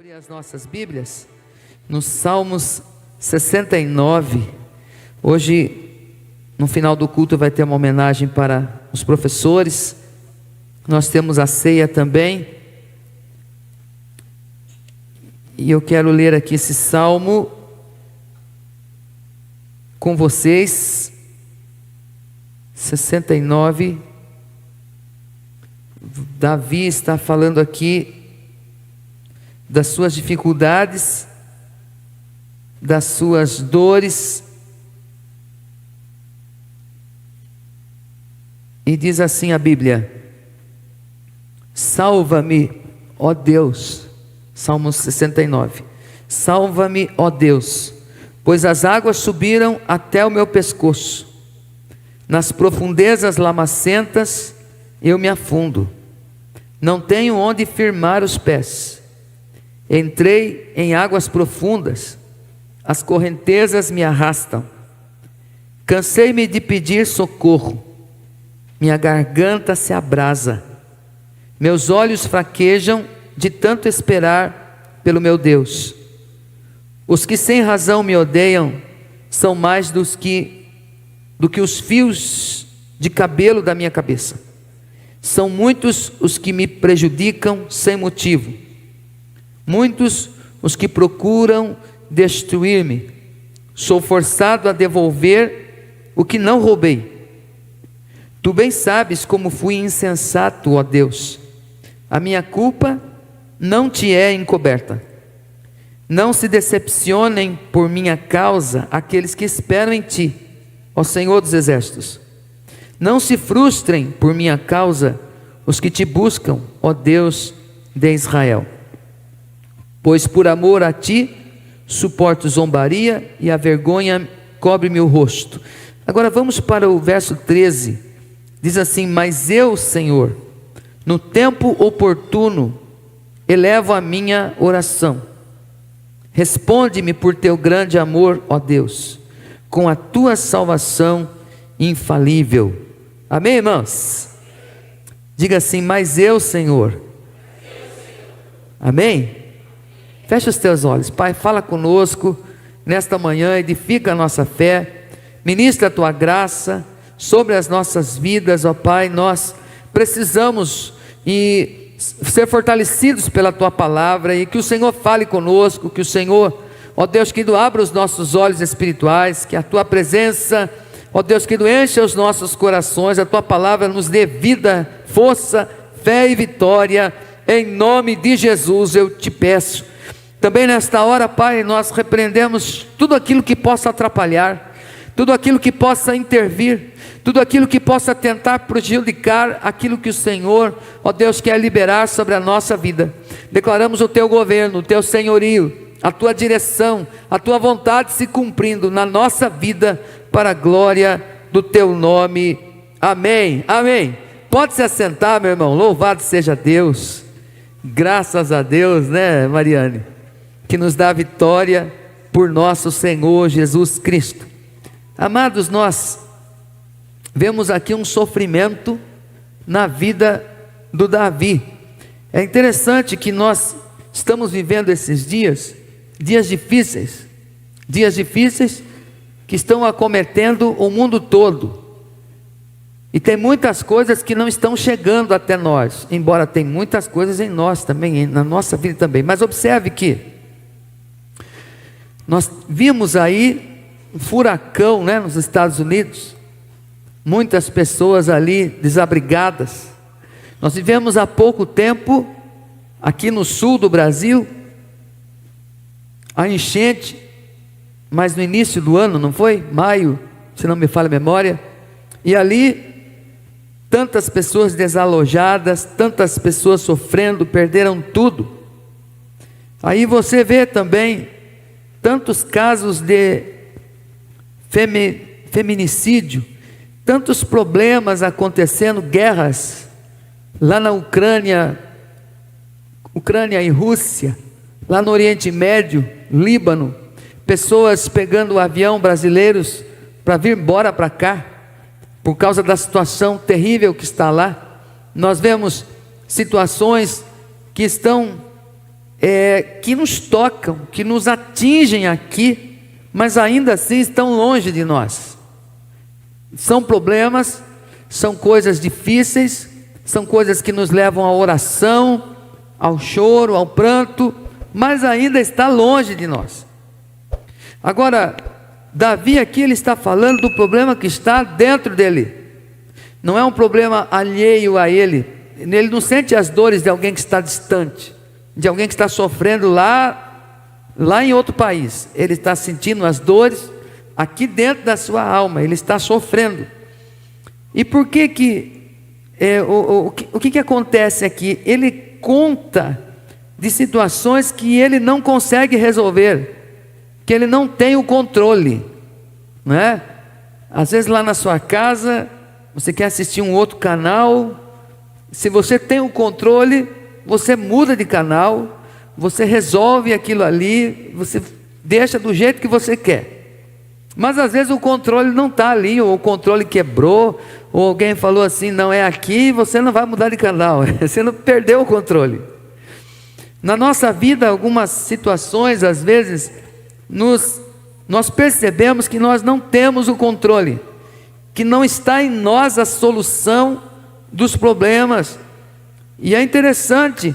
Abrir as nossas Bíblias no Salmos 69. Hoje, no final do culto, vai ter uma homenagem para os professores. Nós temos a ceia também. E eu quero ler aqui esse salmo com vocês. 69. Davi está falando aqui das suas dificuldades, das suas dores, e diz assim a Bíblia: salva-me, ó Deus. Salmos 69. Salva-me, ó Deus, pois as águas subiram até o meu pescoço, nas profundezas lamacentas eu me afundo, não tenho onde firmar os pés. Entrei em águas profundas, as correntezas me arrastam. Cansei-me de pedir socorro, minha garganta se abrasa, meus olhos fraquejam de tanto esperar pelo meu Deus. Os que sem razão me odeiam são mais do que os fios de cabelo da minha cabeça. São muitos os que me prejudicam sem motivo, muitos os que procuram destruir-me. Sou forçado a devolver o que não roubei. Tu bem sabes como fui insensato, ó Deus. A minha culpa não te é encoberta. Não se decepcionem por minha causa aqueles que esperam em ti, ó Senhor dos Exércitos. Não se frustrem por minha causa os que te buscam, ó Deus de Israel. Pois por amor a ti suporto zombaria e a vergonha cobre-me o rosto. Agora vamos para o verso 13. Diz assim: mas eu, Senhor, no tempo oportuno elevo a minha oração. Responde-me por teu grande amor, ó Deus, com a tua salvação infalível. Amém, irmãos? Diga assim: mas eu, Senhor. Amém? Fecha os teus olhos. Pai, fala conosco nesta manhã, edifica a nossa fé, ministra a tua graça sobre as nossas vidas, ó Pai. Nós precisamos ser fortalecidos pela tua palavra, e que o Senhor fale conosco, que o Senhor, ó Deus, que tu abra os nossos olhos espirituais, que a tua presença, ó Deus, que tu encha os nossos corações, a tua palavra nos dê vida, força, fé e vitória, em nome de Jesus eu te peço. Também nesta hora, Pai, nós repreendemos tudo aquilo que possa atrapalhar, tudo aquilo que possa intervir, tudo aquilo que possa tentar prejudicar aquilo que o Senhor, ó Deus, quer liberar sobre a nossa vida. Declaramos o teu governo, o teu senhorio, a tua direção, a tua vontade se cumprindo na nossa vida, para a glória do teu nome. Amém, amém. Pode se assentar, meu irmão. Louvado seja Deus. Graças a Deus, né, Mariane, que nos dá vitória por nosso Senhor Jesus Cristo. Amados, nós vemos aqui um sofrimento na vida do Davi. É interessante que nós estamos vivendo esses dias difíceis que estão acometendo o mundo todo. E tem muitas coisas que não estão chegando até nós, embora tem muitas coisas em nós também, na nossa vida também. Mas observe que nós vimos aí um furacão, né, nos Estados Unidos, muitas pessoas ali desabrigadas. Nós vivemos há pouco tempo, aqui no sul do Brasil, a enchente, mas no início do ano, não foi? Maio, se não me falha a memória, e ali tantas pessoas desalojadas, tantas pessoas sofrendo, perderam tudo. Aí você vê também tantos casos de feminicídio, tantos problemas acontecendo, guerras lá na Ucrânia e Rússia, lá no Oriente Médio, Líbano, pessoas pegando o avião, brasileiros, para vir embora para cá, por causa da situação terrível que está lá. Nós vemos situações que estão que nos tocam, que nos atingem aqui, mas ainda assim estão longe de nós. São problemas, são coisas difíceis, são coisas que nos levam à oração, ao choro, ao pranto, mas ainda está longe de nós. Agora, Davi aqui ele está falando do problema que está dentro dele. Não é um problema alheio a ele. Ele não sente as dores de alguém que está distante, de alguém que está sofrendo lá em outro país. Ele está sentindo as dores aqui dentro da sua alma. Ele está sofrendo. E por que o que acontece aqui? Ele conta de situações que ele não consegue resolver, que ele não tem o controle, não é? Às vezes lá na sua casa você quer assistir um outro canal. Se você tem o controle, você muda de canal, você resolve aquilo ali, você deixa do jeito que você quer. Mas às vezes o controle não está ali, ou o controle quebrou, ou alguém falou assim, não é aqui, você não vai mudar de canal, você não perdeu o controle. Na nossa vida, algumas situações, às vezes, nós percebemos que nós não temos o controle, que não está em nós a solução dos problemas. E é interessante,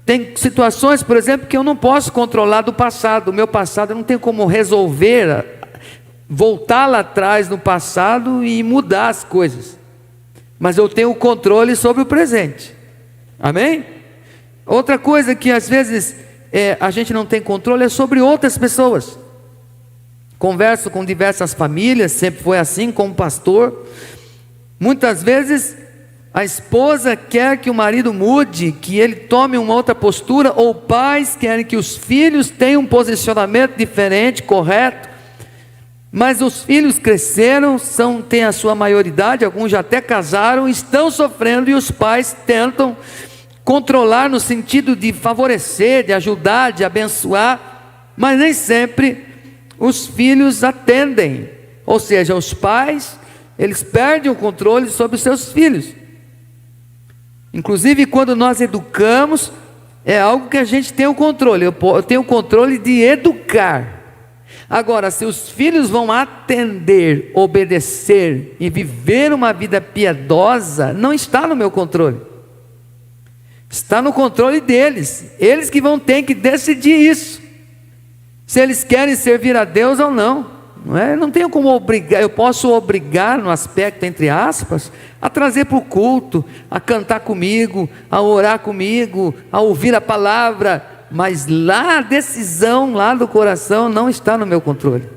tem situações, por exemplo, que eu não posso controlar do passado. O meu passado eu não tenho como resolver, voltar lá atrás no passado e mudar as coisas, mas eu tenho o controle sobre o presente. Amém? Outra coisa que às vezes a gente não tem controle é sobre outras pessoas. Converso com diversas famílias, sempre foi assim, como pastor. Muitas vezes a esposa quer que o marido mude, que ele tome uma outra postura, ou pais querem que os filhos tenham um posicionamento diferente, correto. Mas os filhos cresceram, têm a sua maioridade, alguns já até casaram, estão sofrendo, e os pais tentam controlar no sentido de favorecer, de ajudar, de abençoar, mas nem sempre os filhos atendem. Ou seja, os pais, eles perdem o controle sobre os seus filhos. Inclusive quando nós educamos, é algo que a gente tem o controle. Eu tenho o controle de educar. Agora, se os filhos vão atender, obedecer e viver uma vida piedosa, não está no meu controle. Está no controle deles. Eles que vão ter que decidir isso, se eles querem servir a Deus ou não. Não é? Eu não tenho como obrigar. Eu posso obrigar, no aspecto entre aspas, a trazer para o culto, a cantar comigo, a orar comigo, a ouvir a palavra. Mas lá a decisão, lá do coração, não está no meu controle.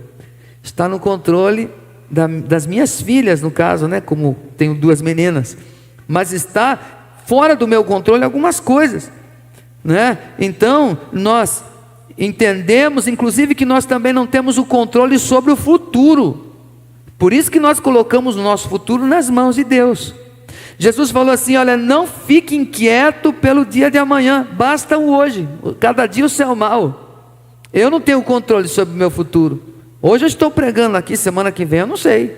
Está no controle das minhas filhas, no caso, né? Como tenho 2 meninas. Mas está fora do meu controle algumas coisas, né? Então nós entendemos, inclusive, que nós também não temos o controle sobre o futuro. Por isso que nós colocamos o nosso futuro nas mãos de Deus. Jesus falou assim, olha, não fique inquieto pelo dia de amanhã, basta o hoje, cada dia o seu mal. Eu não tenho controle sobre o meu futuro. Hoje eu estou pregando aqui, semana que vem eu não sei,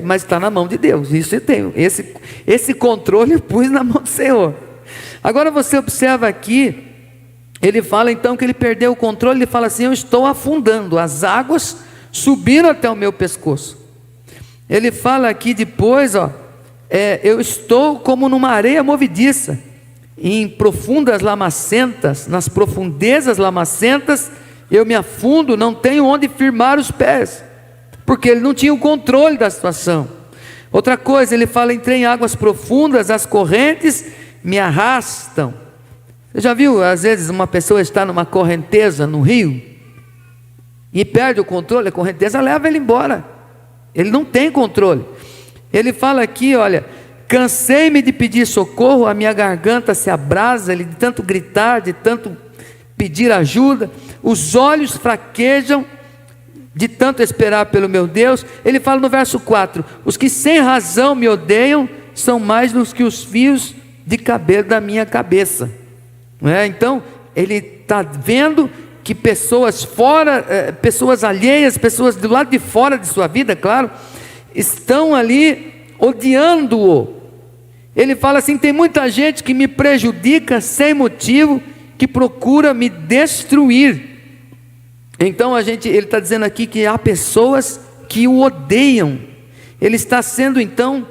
mas está na mão de Deus. Isso eu tenho, esse controle eu pus na mão do Senhor. Agora você observa aqui, ele fala então que ele perdeu o controle. Ele fala assim, eu estou afundando, as águas subiram até o meu pescoço. Ele fala aqui depois, eu estou como numa areia movediça, em profundas lamacentas, nas profundezas lamacentas, eu me afundo, não tenho onde firmar os pés, porque ele não tinha o controle da situação. Outra coisa, ele fala, entrei em águas profundas, as correntes me arrastam. Você já viu, às vezes, uma pessoa está numa correnteza no rio, e perde o controle, a correnteza leva ele embora, ele não tem controle. Ele fala aqui, olha, cansei-me de pedir socorro, a minha garganta se abrasa, de tanto gritar, de tanto pedir ajuda, os olhos fraquejam, de tanto esperar pelo meu Deus. Ele fala no verso 4, os que sem razão me odeiam, são mais do que os fios de cabelo da minha cabeça. Não é? Então, ele está vendo que pessoas fora, pessoas alheias, pessoas do lado de fora de sua vida, claro, estão ali odiando-o. Ele fala assim, tem muita gente que me prejudica sem motivo que procura me destruir. Então ele está dizendo aqui que há pessoas que o odeiam. Ele está sendo então,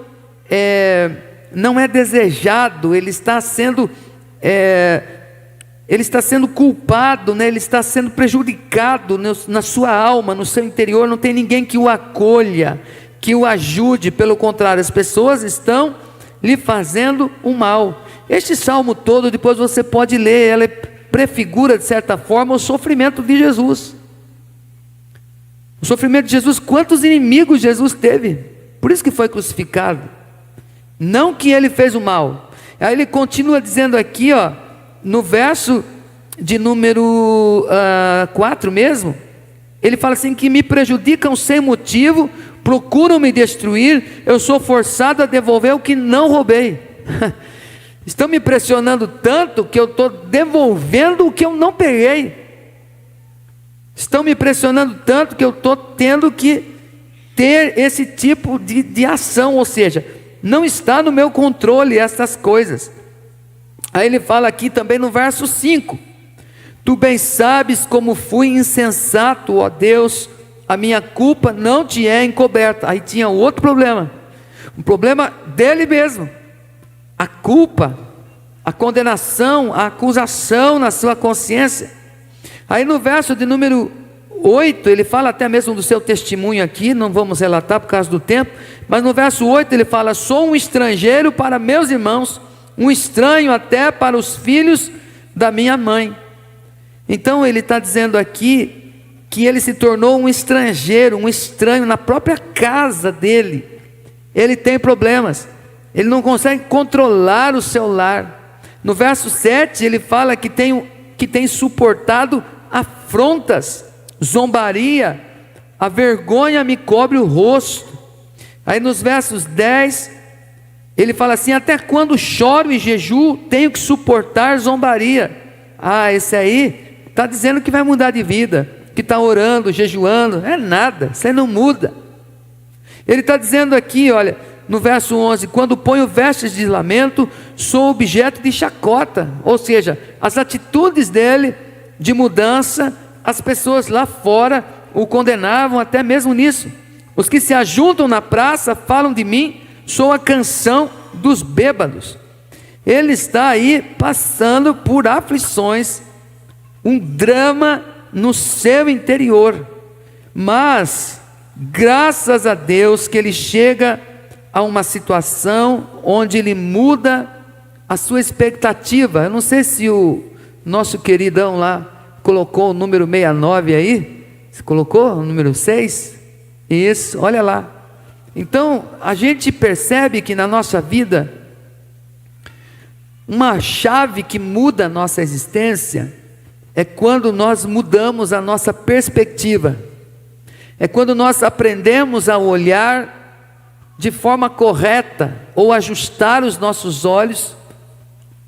não é desejado, ele está sendo culpado, né? Ele está sendo prejudicado na sua alma, no seu interior. Não tem ninguém que o acolha, que o ajude. Pelo contrário, as pessoas estão lhe fazendo o mal. Este salmo todo, depois você pode ler, ela prefigura de certa forma o sofrimento de Jesus. O sofrimento de Jesus, quantos inimigos Jesus teve, por isso que foi crucificado. Não que ele fez o mal. Aí ele continua dizendo aqui, no verso de número 4 mesmo, ele fala assim, que me prejudicam sem motivo, procuram me destruir, eu sou forçado a devolver o que não roubei. Estão me pressionando tanto que eu estou devolvendo o que eu não peguei. Estão me pressionando tanto que eu estou tendo que ter esse tipo de ação, ou seja, não está no meu controle essas coisas. Aí ele fala aqui também no verso 5, tu bem sabes como fui insensato, ó Deus, a minha culpa não te é encoberta. Aí tinha outro problema, um problema dele mesmo, a culpa, a condenação, a acusação na sua consciência. Aí no verso de número 8, ele fala até mesmo do seu testemunho aqui, não vamos relatar por causa do tempo, mas no verso 8 ele fala, sou um estrangeiro para meus irmãos, um estranho até para os filhos da minha mãe. Então ele está dizendo aqui, que ele se tornou um estrangeiro, um estranho na própria casa dele. Ele tem problemas, ele não consegue controlar o seu lar. No verso 7 ele fala que tem suportado afrontas, zombaria, a vergonha me cobre o rosto. Aí nos versos 10, ele fala assim, até quando choro e jejuo, tenho que suportar zombaria. Esse aí está dizendo que vai mudar de vida, que está orando, jejuando, é nada, você não muda. Ele está dizendo aqui, olha, no verso 11, quando ponho vestes de lamento, sou objeto de chacota. Ou seja, as atitudes dele de mudança, as pessoas lá fora o condenavam até mesmo nisso. Os que se ajuntam na praça falam de mim, sou a canção dos bêbados. Ele está aí passando por aflições, um drama no seu interior, mas graças a Deus que ele chega a uma situação onde ele muda a sua expectativa. Eu não sei se o nosso queridão lá colocou o número 69 aí, você colocou o número 6? Isso, olha lá. Então a gente percebe que na nossa vida, uma chave que muda a nossa existência, é quando nós mudamos a nossa perspectiva, é quando nós aprendemos a olhar de forma correta, ou ajustar os nossos olhos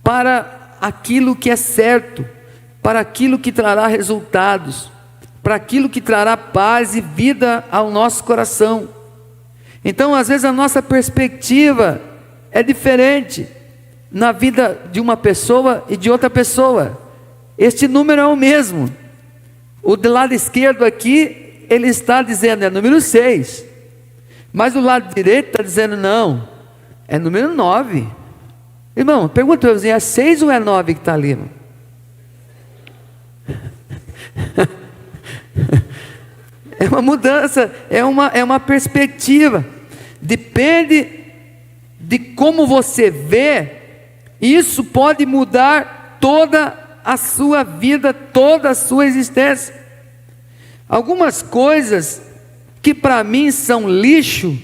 para aquilo que é certo, para aquilo que trará resultados, para aquilo que trará paz e vida ao nosso coração. Então às vezes a nossa perspectiva é diferente na vida de uma pessoa e de outra pessoa. Este número é o mesmo. O do lado esquerdo aqui, ele está dizendo é número 6, mas o lado direito está dizendo não, é número 9. Irmão, pergunta para você, é 6 ou é 9 que está ali? Irmão? É uma mudança, é uma perspectiva. Depende de como você vê, isso pode mudar toda a sua vida, toda a sua existência. Algumas coisas que para mim são lixo,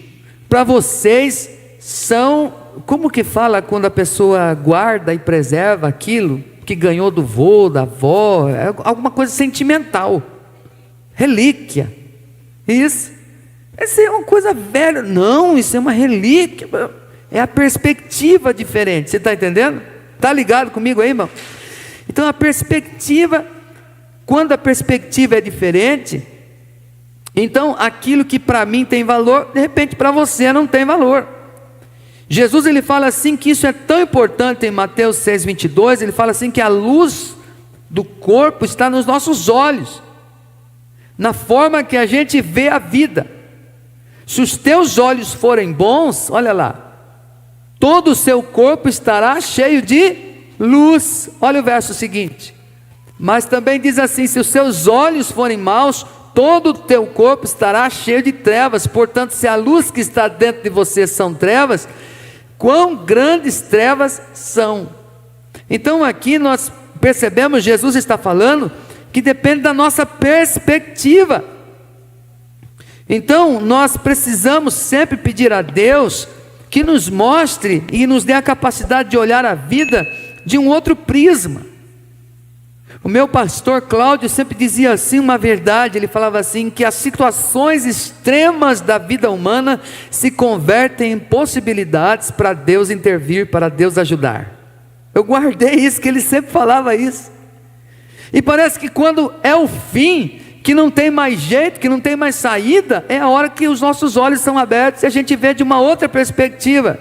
para vocês são, como que fala quando a pessoa guarda e preserva aquilo que ganhou do vô, da avó, é alguma coisa sentimental, relíquia. Isso é uma coisa velha. Não, isso é uma relíquia, é a perspectiva diferente. Você está entendendo? Está ligado comigo aí, irmão? Então a perspectiva, quando a perspectiva é diferente, então aquilo que para mim tem valor, de repente para você não tem valor. Jesus ele fala assim que isso é tão importante em Mateus 6:22, ele fala assim que a luz do corpo está nos nossos olhos, na forma que a gente vê a vida. Se os teus olhos forem bons, olha lá, todo o seu corpo estará cheio de luz. Olha o verso seguinte. Mas também diz assim: se os seus olhos forem maus, todo o teu corpo estará cheio de trevas. Portanto, se a luz que está dentro de você são trevas, quão grandes trevas são. Então aqui nós percebemos, Jesus está falando que depende da nossa perspectiva. Então nós precisamos sempre pedir a Deus que nos mostre e nos dê a capacidade de olhar a vida de um outro prisma. O meu pastor Cláudio sempre dizia assim uma verdade, ele falava assim, que as situações extremas da vida humana se convertem em possibilidades para Deus intervir, para Deus ajudar. Eu guardei isso, que ele sempre falava isso. E parece que quando é o fim, que não tem mais jeito, que não tem mais saída, é a hora que os nossos olhos são abertos e a gente vê de uma outra perspectiva.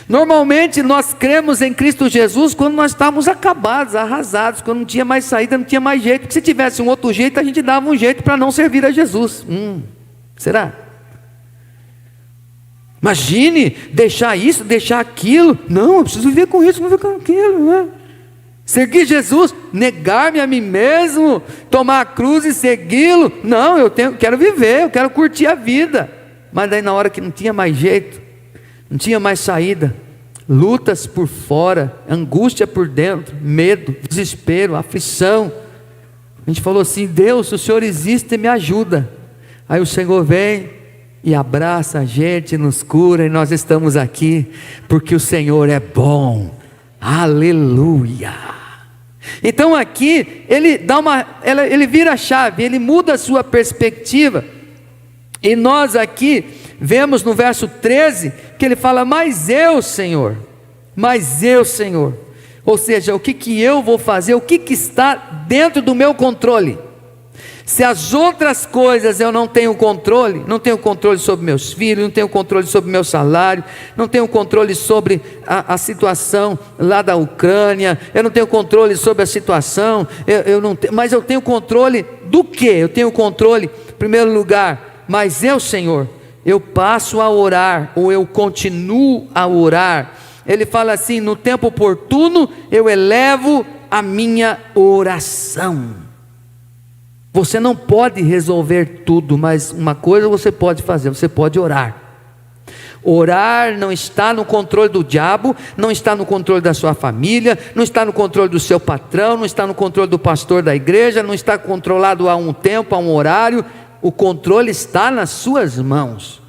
Normalmente nós cremos em Cristo Jesus quando nós estávamos acabados, arrasados, quando não tinha mais saída, não tinha mais jeito, porque se tivesse um outro jeito, a gente dava um jeito para não servir a Jesus. Será? Imagine deixar isso, deixar aquilo. Não, eu preciso viver com isso, não viver com aquilo, não é? Seguir Jesus, negar-me a mim mesmo, tomar a cruz e segui-lo. Não, quero viver, eu quero curtir a vida. Mas daí na hora que não tinha mais jeito, não tinha mais saída, lutas por fora, angústia por dentro, medo, desespero, aflição. A gente falou assim: Deus, se o Senhor existe, me ajuda. Aí o Senhor vem e abraça a gente, nos cura, e nós estamos aqui porque o Senhor é bom. Aleluia. Então aqui ele vira a chave, ele muda a sua perspectiva. E nós aqui vemos no verso 13 que ele fala: mas eu, Senhor, ou seja, o que eu vou fazer, o que está dentro do meu controle. Se as outras coisas eu não tenho controle sobre meus filhos, não tenho controle sobre meu salário, não tenho controle sobre a situação lá da Ucrânia, eu não tenho controle sobre a situação, mas eu tenho controle do quê? Eu tenho controle, em primeiro lugar, mas eu, Senhor, eu passo a orar, ou eu continuo a orar. Ele fala assim: no tempo oportuno eu elevo a minha oração. Você não pode resolver tudo, mas uma coisa você pode fazer, você pode orar. Orar não está no controle do diabo, não está no controle da sua família, não está no controle do seu patrão, não está no controle do pastor da igreja, não está controlado a um tempo, a um horário. O controle está nas suas mãos.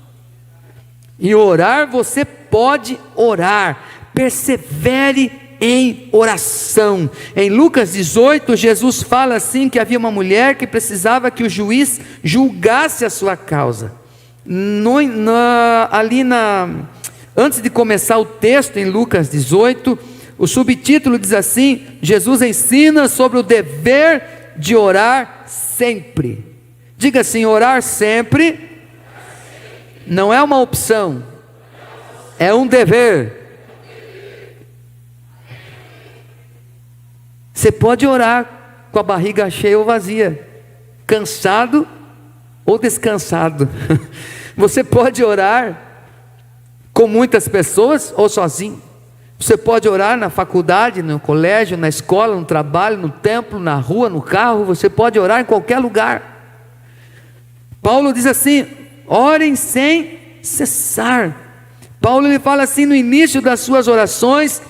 E orar, você pode orar. Persevere em oração. Em Lucas 18, Jesus fala assim, que havia uma mulher que precisava que o juiz julgasse a sua causa. Antes de começar o texto, em Lucas 18, o subtítulo diz assim: Jesus ensina sobre o dever de orar sempre. Diga assim: orar sempre não é uma opção, é um dever. Você pode orar com a barriga cheia ou vazia, cansado ou descansado. Você pode orar com muitas pessoas ou sozinho. Você pode orar na faculdade, no colégio, na escola, no trabalho, no templo, na rua, no carro. Você pode orar em qualquer lugar. Paulo diz assim: orem sem cessar. Paulo ele fala assim no início das suas orações,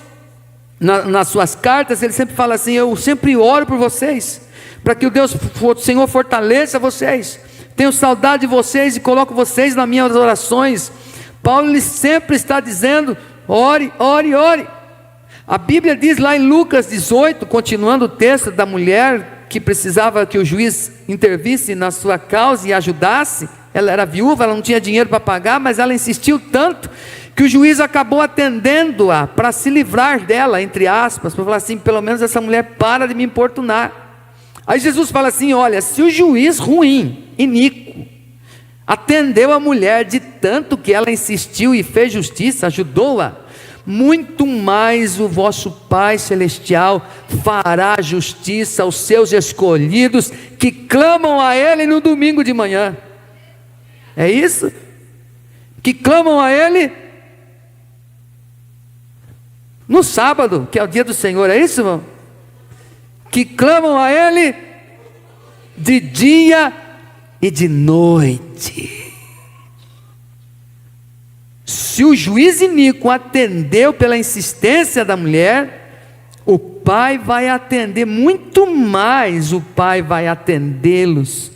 nas suas cartas, ele sempre fala assim: eu sempre oro por vocês, para que o Senhor fortaleça vocês. Tenho saudade de vocês e coloco vocês nas minhas orações. Paulo ele sempre está dizendo: ore, ore, ore. A Bíblia diz lá em Lucas 18, continuando o texto da mulher que precisava que o juiz intervisse na sua causa e ajudasse. Ela era viúva, ela não tinha dinheiro para pagar, mas ela insistiu tanto que o juiz acabou atendendo-a para se livrar dela, entre aspas, para falar assim: pelo menos essa mulher para de me importunar. Aí Jesus fala assim: olha, se o juiz ruim, iníquo, atendeu a mulher de tanto que ela insistiu e fez justiça, ajudou-a, muito mais o vosso Pai Celestial fará justiça aos seus escolhidos que clamam a Ele no domingo de manhã. É isso? Que clamam a Ele no sábado, que é o dia do Senhor, é isso, irmão? Que clamam a Ele de dia e de noite. Se o juiz iníquo atendeu pela insistência da mulher, o Pai vai atender muito mais, o Pai vai atendê-los,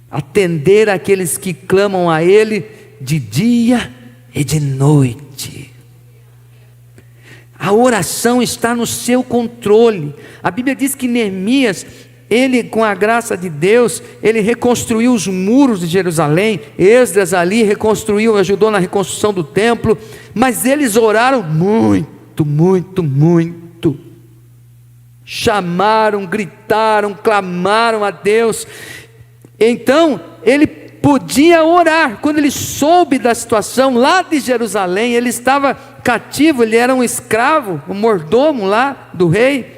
atender aqueles que clamam a Ele de dia e de noite. A oração está no seu controle. A Bíblia diz que Neemias, ele, com a graça de Deus, ele reconstruiu os muros de Jerusalém. Esdras ali reconstruiu, ajudou na reconstrução do templo. Mas eles oraram muito, muito, muito. Chamaram, gritaram, clamaram a Deus. Então, ele podia orar. Quando ele soube da situação lá de Jerusalém, ele estava cativo, ele era um escravo, um mordomo lá do rei.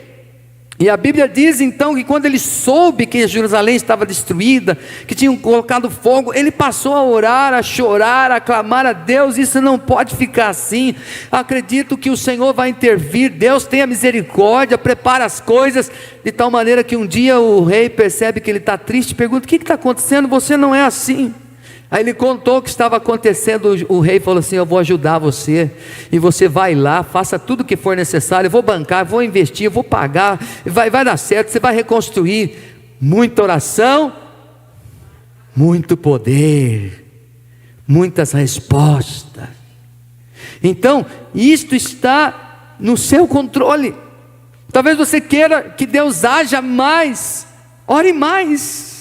E a Bíblia diz então que quando ele soube que Jerusalém estava destruída, que tinham colocado fogo, ele passou a orar, a chorar, a clamar a Deus. Isso não pode ficar assim. Acredito que o Senhor vai intervir. Deus tenha misericórdia, prepara as coisas de tal maneira que um dia o rei percebe que ele está triste, pergunta: o que está acontecendo? Você não é assim. Aí ele contou o que estava acontecendo. O rei falou assim: eu vou ajudar você, e você vai lá, faça tudo o que for necessário, eu vou bancar, vou investir, eu vou pagar, vai dar certo, você vai reconstruir. Muita oração, muito poder, muitas respostas. Então, isto está no seu controle. Talvez você queira que Deus haja mais, ore mais.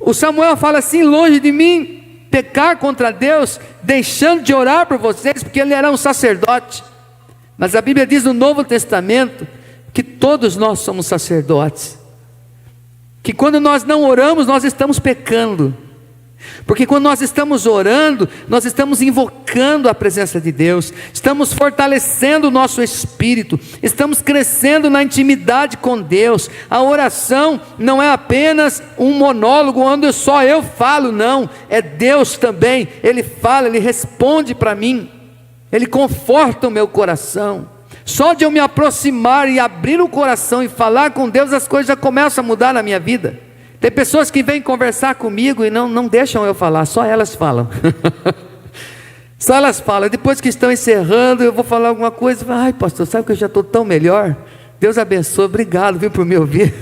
O Samuel fala assim: longe de mim pecar contra Deus, deixando de orar por vocês, porque ele era um sacerdote. Mas a Bíblia diz no Novo Testamento que todos nós somos sacerdotes, que quando nós não oramos, nós estamos pecando. Porque quando nós estamos orando, nós estamos invocando a presença de Deus, estamos fortalecendo o nosso espírito, estamos crescendo na intimidade com Deus. A oração não é apenas um monólogo onde só eu falo, não, é Deus também. Ele fala, Ele responde para mim, Ele conforta o meu coração. Só de eu me aproximar e abrir o coração e falar com Deus, as coisas já começam a mudar na minha vida. Tem pessoas que vêm conversar comigo e não deixam eu falar, só elas falam. Só elas falam. Depois que estão encerrando, eu vou falar alguma coisa. Ai, pastor, sabe que eu já estou tão melhor? Deus abençoe, obrigado, viu, por me ouvir.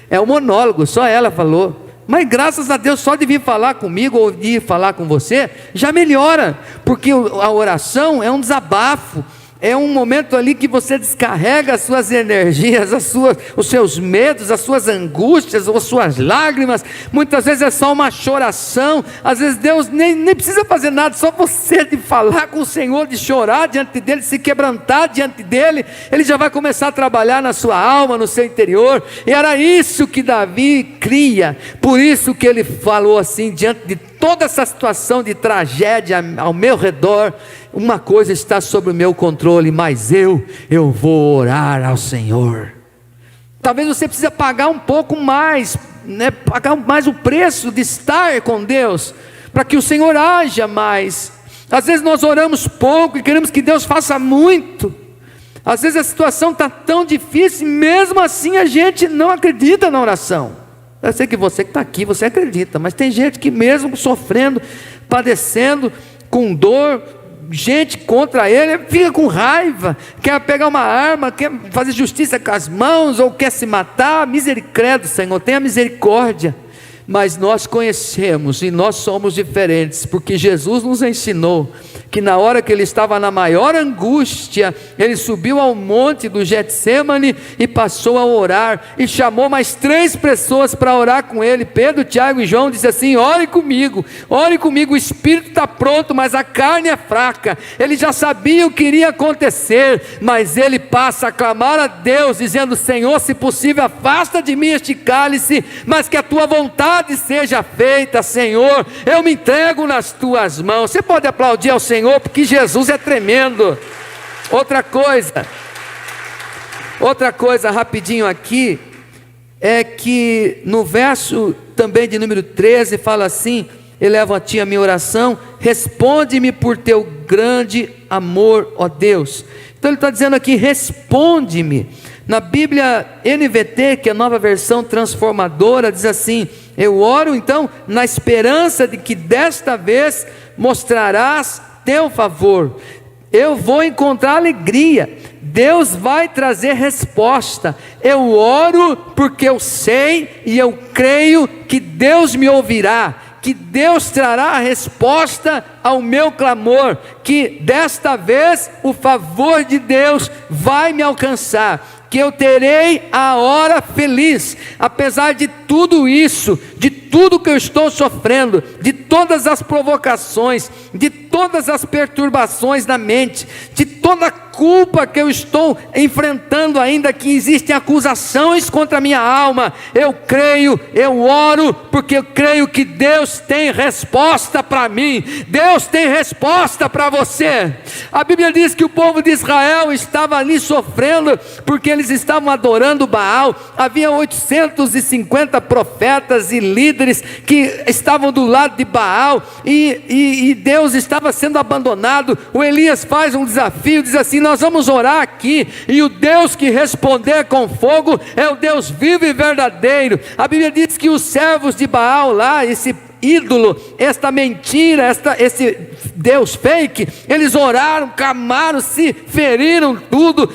É um monólogo, só ela falou. Mas graças a Deus, só de vir falar comigo ou de falar com você, já melhora. Porque a oração é um desabafo. É um momento ali que você descarrega as suas energias, os seus medos, as suas angústias, as suas lágrimas. Muitas vezes é só uma choração. Às vezes Deus nem precisa fazer nada, só você de falar com o Senhor, de chorar diante dEle, de se quebrantar diante dEle, Ele já vai começar a trabalhar na sua alma, no seu interior. E era isso que Davi cria. Por isso que ele falou assim, diante de toda essa situação de tragédia ao meu redor, uma coisa está sob o meu controle, mas eu vou orar ao Senhor. Talvez você precise pagar um pouco mais, pagar mais o preço de estar com Deus, para que o Senhor haja mais. Às vezes nós oramos pouco e queremos que Deus faça muito. Às vezes a situação está tão difícil, mesmo assim a gente não acredita na oração. Eu sei que você que está aqui, você acredita, mas tem gente que mesmo sofrendo, padecendo, com dor, gente contra ele, fica com raiva, quer pegar uma arma, quer fazer justiça com as mãos, ou quer se matar. Misericórdia, Senhor, tenha misericórdia. Mas nós conhecemos e nós somos diferentes, porque Jesus nos ensinou que na hora que ele estava na maior angústia, ele subiu ao monte do Getsemane e passou a orar, e chamou mais 3 pessoas para orar com ele, Pedro, Tiago e João. Disse assim: ore comigo, o espírito está pronto, mas a carne é fraca. Ele já sabia o que iria acontecer, mas ele passa a clamar a Deus, dizendo: Senhor, se possível, afasta de mim este cálice, mas que a tua vontade seja feita. Senhor, eu me entrego nas tuas mãos. Você pode aplaudir ao Senhor, porque Jesus é tremendo. Outra coisa rapidinho aqui, é que no verso também de número 13, fala assim: elevo a ti a minha oração, responde-me por teu grande amor, ó Deus. Então ele está dizendo aqui, responde-me. Na Bíblia NVT, que é a nova versão transformadora, diz assim: eu oro então na esperança de que desta vez mostrarás teu favor. Eu vou encontrar alegria, Deus vai trazer resposta. Eu oro porque eu sei e eu creio que Deus me ouvirá, que Deus trará a resposta ao meu clamor, que desta vez o favor de Deus vai me alcançar, que eu terei a hora feliz, apesar de tudo isso, de tudo que eu estou sofrendo, de todas as provocações, de todas as perturbações na mente, de toda a culpa que eu estou enfrentando ainda, que existem acusações contra a minha alma. Eu creio, eu oro, porque eu creio que Deus tem resposta para mim, Deus tem resposta para você. A Bíblia diz que o povo de Israel estava ali sofrendo, porque eles estavam adorando Baal. Havia 850 profetas e líderes que estavam do lado de Baal, e Deus estava sendo abandonado. O Elias faz um desafio, diz assim: nós vamos orar aqui, e o Deus que responder com fogo é o Deus vivo e verdadeiro. A Bíblia diz que os servos de Baal lá, esse ídolo, esta mentira, esse Deus fake, eles oraram, clamaram, se feriram tudo,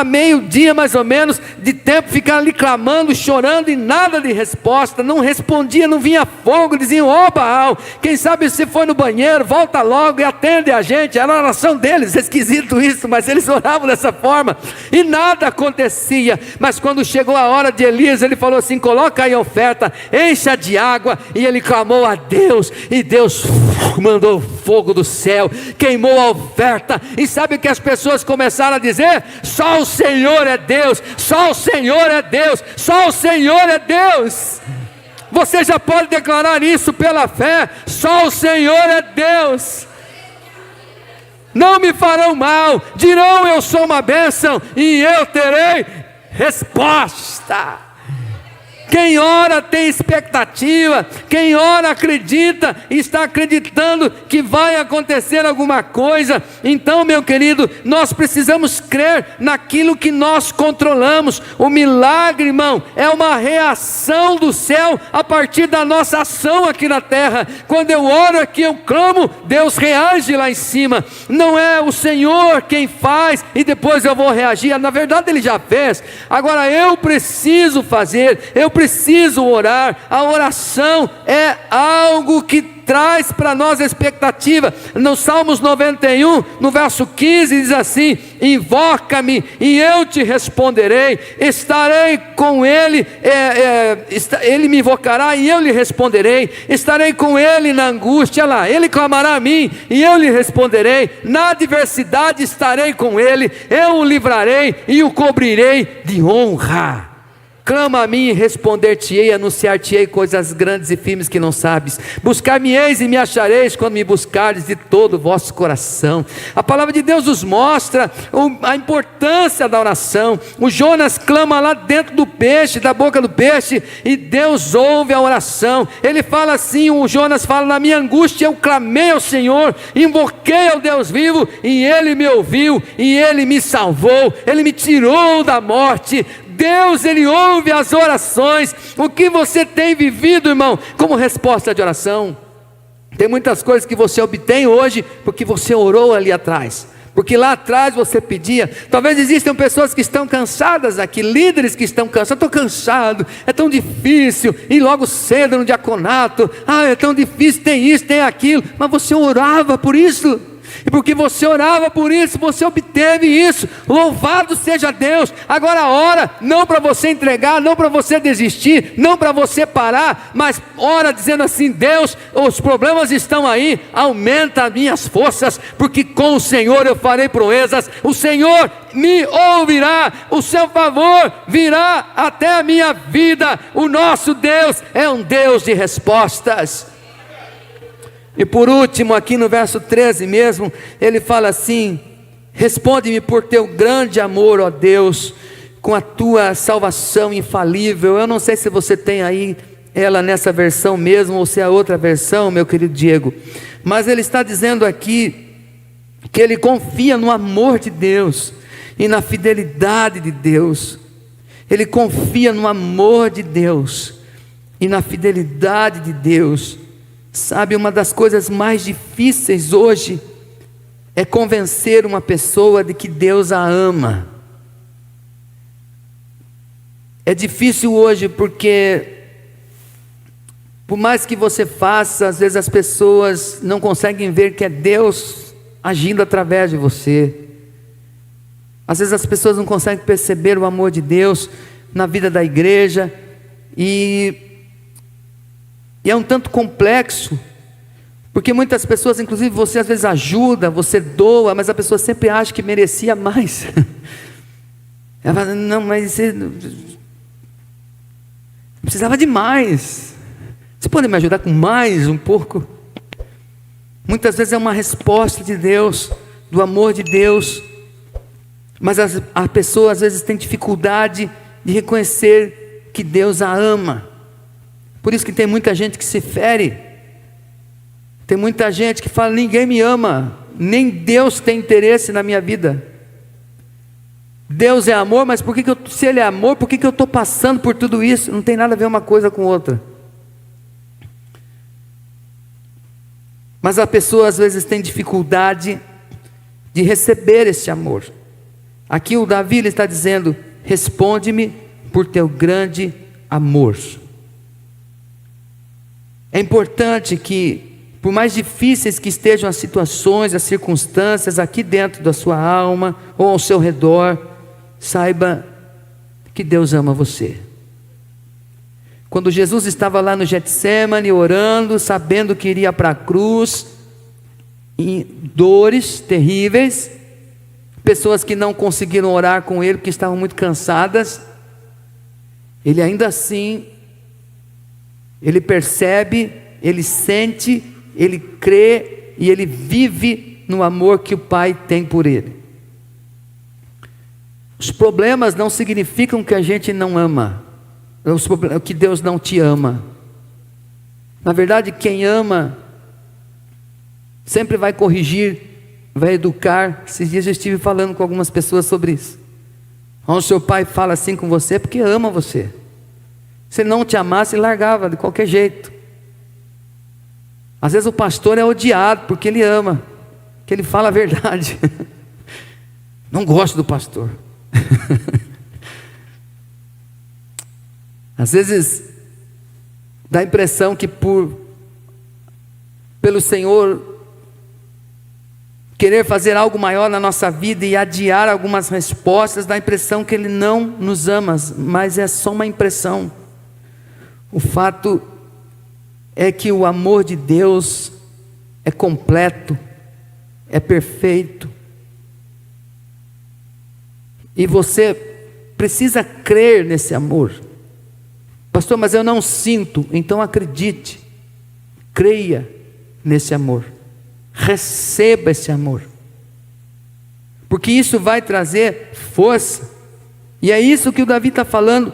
meio-dia mais ou menos de tempo, ficaram ali clamando, chorando, e nada de resposta. Não respondia, não vinha fogo. Diziam: ó Baal, quem sabe se foi no banheiro, volta logo e atende a gente. Era a oração deles, esquisito isso, mas eles oravam dessa forma, e nada acontecia. Mas quando chegou a hora de Elias, ele falou assim: coloca aí a oferta, encha de água. E ele clamou a Deus, e Deus mandou fogo do céu, queimou a oferta. E sabe o que as pessoas começaram a dizer? Só o Senhor é Deus, só o Senhor é Deus, só o Senhor é Deus. Você já pode declarar isso pela fé: só o Senhor é Deus. Não me farão mal, dirão eu sou uma bênção, e eu terei resposta. Quem ora tem expectativa, quem ora acredita, está acreditando que vai acontecer alguma coisa. Então, meu querido, nós precisamos crer naquilo que nós controlamos. O milagre, irmão, é uma reação do céu a partir da nossa ação aqui na terra. Quando eu oro aqui, eu clamo, Deus reage lá em cima. Não é o Senhor quem faz e depois eu vou reagir. Na verdade Ele já fez. Agora eu preciso fazer, eu preciso orar. A oração é algo que traz para nós expectativa. No Salmos 91, no verso 15, diz assim: invoca-me e eu te responderei, estarei com ele, ele me invocará e eu lhe responderei, estarei com ele na angústia. Lá, ele clamará a mim e eu lhe responderei, na adversidade estarei com ele, eu o livrarei e o cobrirei de honra. Clama a mim e responder-te-ei, anunciar-te-ei coisas grandes e firmes que não sabes. Buscar-me-eis e me achareis quando me buscardes de todo o vosso coração. A palavra de Deus nos mostra a importância da oração. O Jonas clama lá dentro do peixe, da boca do peixe, e Deus ouve a oração. Ele fala assim, o Jonas fala: na minha angústia eu clamei ao Senhor, invoquei ao Deus vivo, e Ele me ouviu, e Ele me salvou, Ele me tirou da morte. Deus, Ele ouve as orações. O que você tem vivido, irmão, como resposta de oração? Tem muitas coisas que você obtém hoje porque você orou ali atrás, porque lá atrás você pedia. Talvez existam pessoas que estão cansadas aqui, líderes que estão cansados: estou cansado, é tão difícil ir logo cedo no diaconato, é tão difícil, tem isso, tem aquilo. Mas você orava por isso, e porque você orava por isso, você obteve isso. Louvado seja Deus. Agora ora, não para você entregar, não para você desistir, não para você parar, mas ora dizendo assim: Deus, os problemas estão aí, aumenta as minhas forças, porque com o Senhor eu farei proezas. O Senhor me ouvirá, o seu favor virá até a minha vida. O nosso Deus é um Deus de respostas. E por último, aqui no verso 13 mesmo, ele fala assim: Responde-me por teu grande amor, ó Deus, com a tua salvação infalível. Eu não sei se você tem aí ela nessa versão mesmo, ou se é a outra versão, meu querido Diego, mas ele está dizendo aqui que ele confia no amor de Deus e na fidelidade de Deus. Ele confia no amor de Deus e na fidelidade de Deus. Sabe, uma das coisas mais difíceis hoje é convencer uma pessoa de que Deus a ama. É difícil hoje porque, por mais que você faça, às vezes as pessoas não conseguem ver que é Deus agindo através de você. Às vezes as pessoas não conseguem perceber o amor de Deus na vida da igreja, e é um tanto complexo, porque muitas pessoas, inclusive você às vezes ajuda, você doa, mas a pessoa sempre acha que merecia mais. Ela fala, não, mas você precisava de mais. Você pode me ajudar com mais um pouco? Muitas vezes é uma resposta de Deus, do amor de Deus, mas a pessoa às vezes tem dificuldade de reconhecer que Deus a ama. Por isso que tem muita gente que se fere, tem muita gente que fala, ninguém me ama, nem Deus tem interesse na minha vida. Deus é amor, mas se Ele é amor, por que eu estou passando por tudo isso? Não tem nada a ver uma coisa com outra. Mas a pessoa às vezes tem dificuldade de receber esse amor. Aqui o Davi ele está dizendo, responde-me por teu grande amor. É importante que, por mais difíceis que estejam as situações, as circunstâncias aqui dentro da sua alma ou ao seu redor, saiba que Deus ama você. Quando Jesus estava lá no Getsemane orando, sabendo que iria para a cruz, em dores terríveis, pessoas que não conseguiram orar com ele porque estavam muito cansadas, ele ainda assim, ele percebe, ele sente, ele crê e ele vive no amor que o Pai tem por ele. Os problemas não significam que a gente não ama, que Deus não te ama. Na verdade, quem ama sempre vai corrigir, vai educar. Esses dias eu estive falando com algumas pessoas sobre isso. O seu pai fala assim com você porque ama você. Se ele não te amasse, ele largava de qualquer jeito. Às vezes o pastor é odiado porque ele ama, que ele fala a verdade. Não gosto do pastor. Às vezes dá a impressão que pelo Senhor querer fazer algo maior na nossa vida e adiar algumas respostas, dá a impressão que Ele não nos ama, mas é só uma impressão. O fato é que o amor de Deus é completo, é perfeito, e você precisa crer nesse amor. Pastor, mas eu não sinto. Então acredite, creia nesse amor, receba esse amor, porque isso vai trazer força. E é isso que o Davi está falando,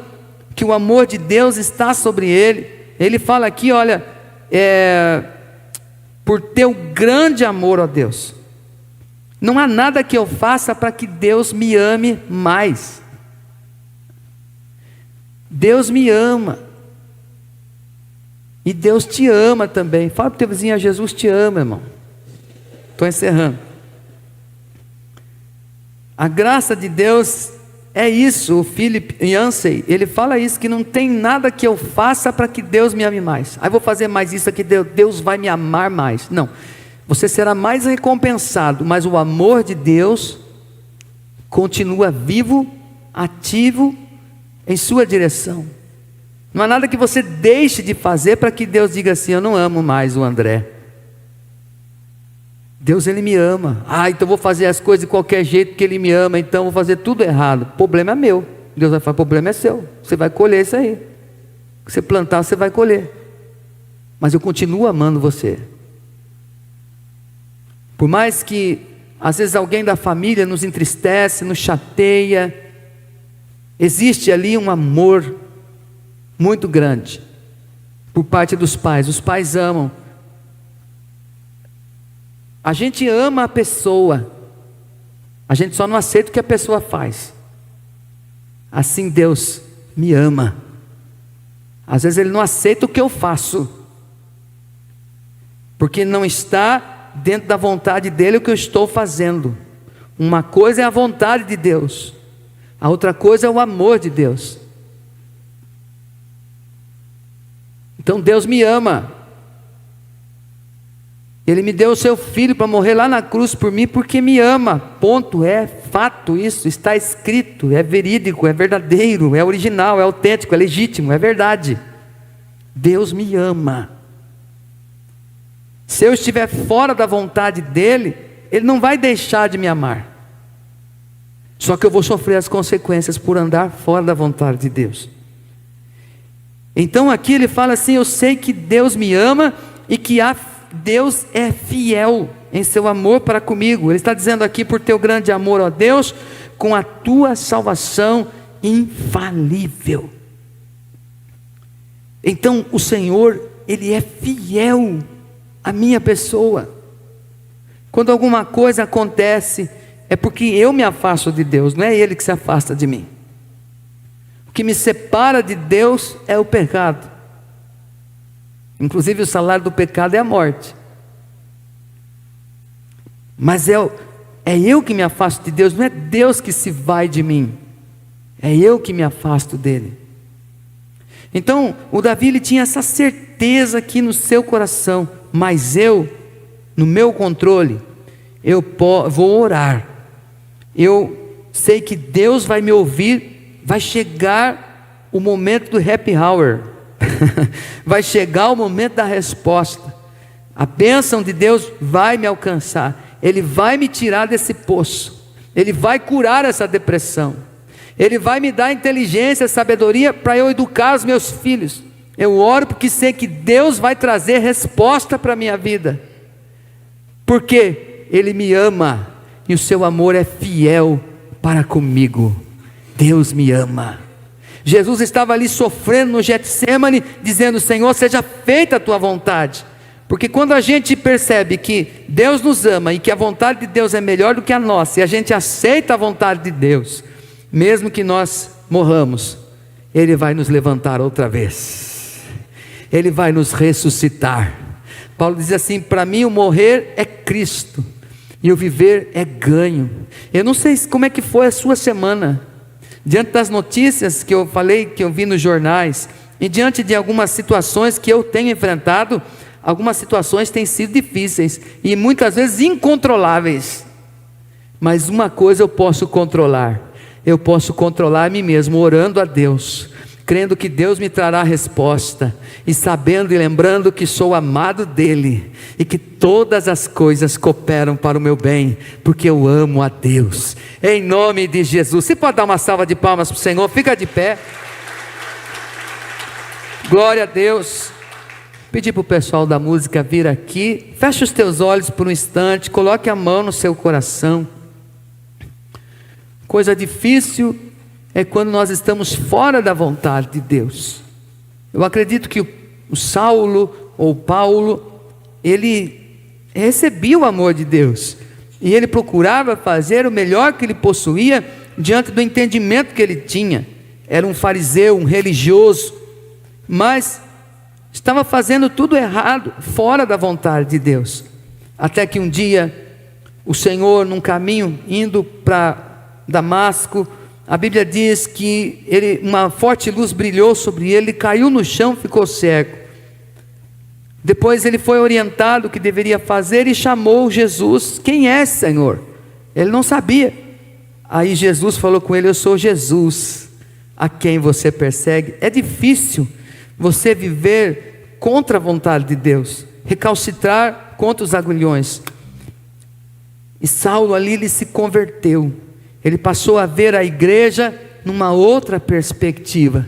que o amor de Deus está sobre ele. Ele fala aqui, olha, por teu grande amor, ó Deus, não há nada que eu faça para que Deus me ame mais. Deus me ama, e Deus te ama também. Fala para o teu vizinho, Jesus te ama, irmão. Estou encerrando. A graça de Deus é isso. O Philip Yancey, ele fala isso, que não tem nada que eu faça para que Deus me ame mais. Aí vou fazer mais isso aqui, Deus vai me amar mais. Não, você será mais recompensado, mas o amor de Deus continua vivo, ativo, em sua direção. Não há nada que você deixe de fazer para que Deus diga assim, eu não amo mais o André. Deus, Ele me ama. Então vou fazer as coisas de qualquer jeito porque Ele me ama, então vou fazer tudo errado. O problema é meu. Deus vai falar, o problema é seu. Você vai colher isso aí. O que você plantar, você vai colher. Mas eu continuo amando você. Por mais que às vezes alguém da família nos entristece, nos chateia. Existe ali um amor muito grande por parte dos pais. Os pais amam. A gente ama a pessoa, a gente só não aceita o que a pessoa faz. Assim Deus me ama. Às vezes Ele não aceita o que eu faço, porque não está dentro da vontade dEle o que eu estou fazendo. Uma coisa é a vontade de Deus, a outra coisa é o amor de Deus. Então Deus me ama. Ele me deu o seu filho para morrer lá na cruz por mim, porque me ama, ponto. É fato isso, está escrito, é verídico, é verdadeiro, é original, é autêntico, é legítimo, é verdade. Deus me ama. Se eu estiver fora da vontade dEle, Ele não vai deixar de me amar. Só que eu vou sofrer as consequências por andar fora da vontade de Deus. Então aqui ele fala assim: eu sei que Deus me ama e que Deus é fiel em seu amor para comigo. Ele está dizendo aqui: por teu grande amor, ó Deus, com a tua salvação infalível. Então o Senhor, Ele é fiel à minha pessoa. Quando alguma coisa acontece, é porque eu me afasto de Deus, não é Ele que se afasta de mim. O que me separa de Deus é o pecado. Inclusive o salário do pecado é a morte. Mas é eu que me afasto de Deus, não é Deus que se vai de mim. É eu que me afasto dEle. Então o Davi, ele tinha essa certeza aqui no seu coração: mas eu, no meu controle, eu vou orar. Eu sei que Deus vai me ouvir. Vai chegar o momento do happy hour. Vai chegar o momento da resposta. A bênção de Deus vai me alcançar. Ele vai me tirar desse poço. Ele vai curar essa depressão. Ele vai me dar inteligência, sabedoria para eu educar os meus filhos. Eu oro porque sei que Deus vai trazer resposta para a minha vida. Porque Ele me ama e o seu amor é fiel para comigo. Deus me ama. Jesus estava ali sofrendo no Getsemane, dizendo: Senhor, seja feita a tua vontade. Porque quando a gente percebe que Deus nos ama e que a vontade de Deus é melhor do que a nossa, e a gente aceita a vontade de Deus, mesmo que nós morramos, Ele vai nos levantar outra vez. Ele vai nos ressuscitar. Paulo diz assim: para mim o morrer é Cristo e o viver é ganho. Eu não sei como é que foi a sua semana, diante das notícias que eu falei, que eu vi nos jornais, e diante de algumas situações que eu tenho enfrentado. Algumas situações têm sido difíceis e muitas vezes incontroláveis, mas uma coisa eu posso controlar: eu posso controlar a mim mesmo, orando a Deus, crendo que Deus me trará a resposta, e sabendo e lembrando que sou amado dEle, e que todas as coisas cooperam para o meu bem, porque eu amo a Deus, em nome de Jesus. Você pode dar uma salva de palmas para o Senhor? Fica de pé. Glória a Deus. Pedir para o pessoal da música vir aqui. Feche os teus olhos por um instante, coloque a mão no seu coração. Coisa difícil é quando nós estamos fora da vontade de Deus. Eu acredito que o Saulo ou Paulo, ele recebia o amor de Deus, e ele procurava fazer o melhor que ele possuía, diante do entendimento que ele tinha. Era um fariseu, um religioso, mas estava fazendo tudo errado, fora da vontade de Deus. Até que um dia, o Senhor, num caminho, indo para Damasco, a Bíblia diz que uma forte luz brilhou sobre ele, caiu no chão, ficou cego. Depois ele foi orientado o que deveria fazer e chamou Jesus. Quem é, Senhor? Ele não sabia. Aí Jesus falou com ele: eu sou Jesus, a quem você persegue. É difícil você viver contra a vontade de Deus, recalcitrar contra os agulhões. E Saulo ali, ele se converteu. Ele passou a ver a igreja numa outra perspectiva.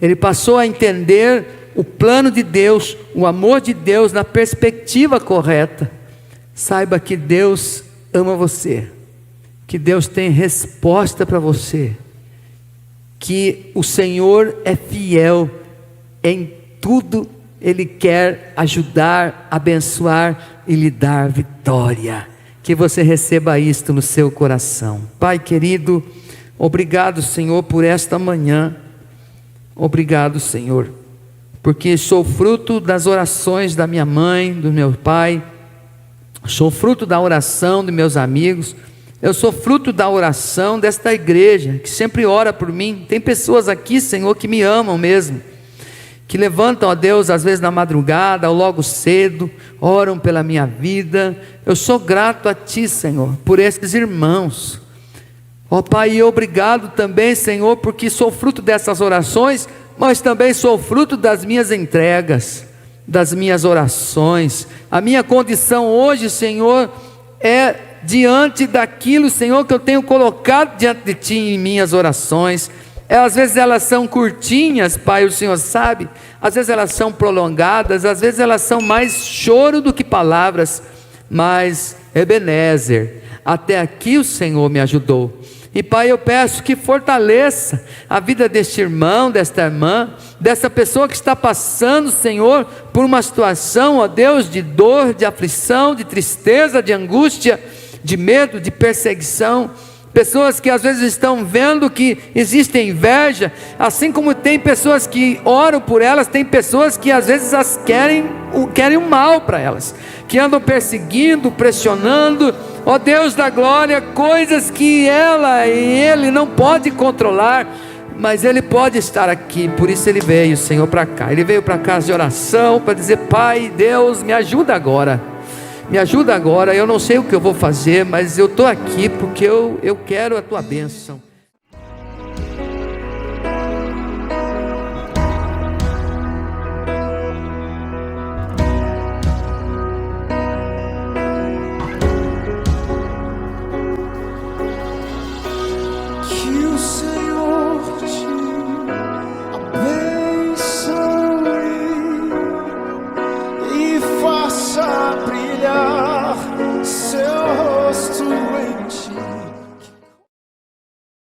Ele passou a entender o plano de Deus, o amor de Deus na perspectiva correta. Saiba que Deus ama você, que Deus tem resposta para você, que o Senhor é fiel em tudo, Ele quer ajudar, abençoar e lhe dar vitória. Que você receba isto no seu coração. Pai querido, obrigado, Senhor, por esta manhã. Obrigado, Senhor, porque sou fruto das orações da minha mãe, do meu pai, sou fruto da oração dos meus amigos, eu sou fruto da oração desta igreja, que sempre ora por mim. Tem pessoas aqui, Senhor, que me amam mesmo, que levantam a Deus às vezes na madrugada ou logo cedo, oram pela minha vida. Eu sou grato a Ti, Senhor, por esses irmãos. Ó Pai, obrigado também, Senhor, porque sou fruto dessas orações, mas também sou fruto das minhas entregas, das minhas orações. A minha condição hoje, Senhor, é diante daquilo, Senhor, que eu tenho colocado diante de Ti em minhas orações. Às vezes elas são curtinhas, Pai, o Senhor sabe. Às vezes elas são prolongadas, às vezes elas são mais choro do que palavras. Mas, Ebenezer, até aqui o Senhor me ajudou. E Pai, eu peço que fortaleça a vida deste irmão, desta irmã, dessa pessoa que está passando, Senhor, por uma situação, ó Deus, de dor, de aflição, de tristeza, de angústia, de medo, de perseguição. Pessoas que às vezes estão vendo que existe inveja, assim como tem pessoas que oram por elas, tem pessoas que às vezes as querem o mal para elas, que andam perseguindo, pressionando, ó Deus da glória, coisas que ela e ele não pode controlar, mas ele pode estar aqui. Por isso ele veio, Senhor, para cá. Ele veio para casa de oração, para dizer: Pai, Deus, me ajuda agora. Me ajuda agora, eu não sei o que eu vou fazer, mas eu estou aqui porque eu quero a Tua bênção.